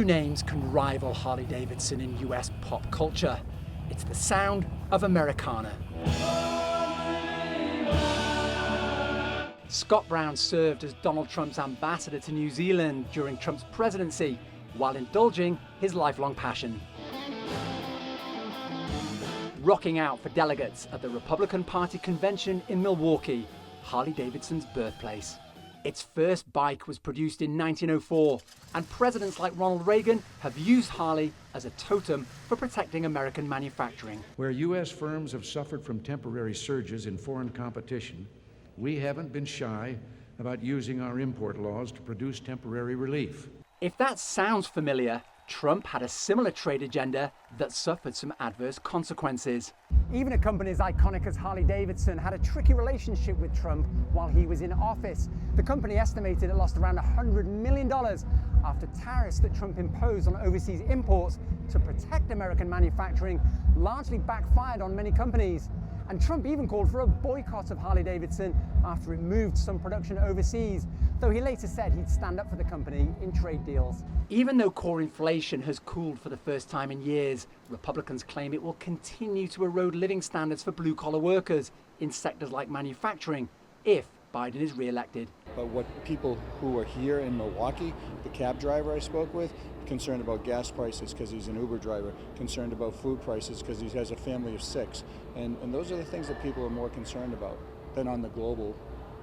Few names can rival Harley-Davidson in US pop culture. It's the sound of Americana. Scott Brown served as Donald Trump's ambassador to New Zealand during Trump's presidency, while indulging his lifelong passion. Rocking out for delegates at the Republican Party convention in Milwaukee, Harley-Davidson's birthplace. Its first bike was produced in 1904, and presidents like Ronald Reagan have used Harley as a totem for protecting American manufacturing. Where U.S. firms have suffered from temporary surges in foreign competition, we haven't been shy about using our import laws to produce temporary relief. If that sounds familiar, Trump had a similar trade agenda that suffered some adverse consequences. Even a company as iconic as Harley-Davidson had a tricky relationship with Trump while he was in office. The company estimated it lost around $100 million after tariffs that Trump imposed on overseas imports to protect American manufacturing largely backfired on many companies. And Trump even called for a boycott of Harley-Davidson after it moved some production overseas, though he later said he'd stand up for the company in trade deals. Even though core inflation has cooled for the first time in years, Republicans claim it will continue to erode living standards for blue-collar workers in sectors like manufacturing if Biden is re-elected. But what people who are here in Milwaukee, the cab driver I spoke with, concerned about gas prices because he's an Uber driver, concerned about food prices because he has a family of 6. And those are the things that people are more concerned about than on the global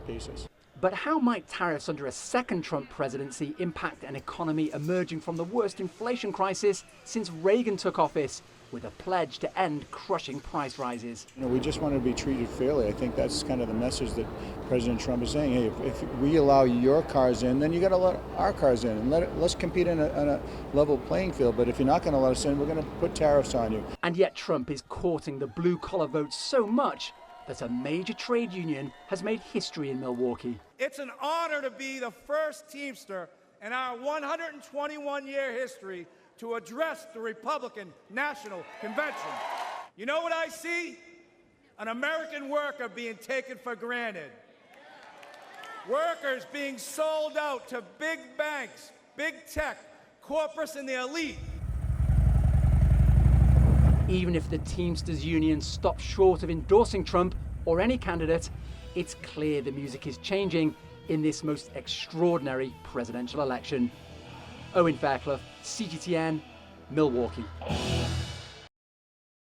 basis. But how might tariffs under a second Trump presidency impact an economy emerging from the worst inflation crisis since Reagan took office, with a pledge to end crushing price rises? You know, we just want to be treated fairly. I think that's kind of the message that President Trump is saying. Hey, if we allow your cars in, then you got to let our cars in, and let's compete on a level playing field. But if you're not going to let us in, we're going to put tariffs on you. And yet Trump is courting the blue-collar vote so much that a major trade union has made history in Milwaukee. It's an honor to be the first Teamster in our 121-year history to address the Republican National Convention. You know what I see? An American worker being taken for granted. Workers being sold out to big banks, big tech, corporates, and the elite. Even if the Teamsters Union stops short of endorsing Trump or any candidate, it's clear the music is changing in this most extraordinary presidential election. Owen Fairclough, CGTN, Milwaukee.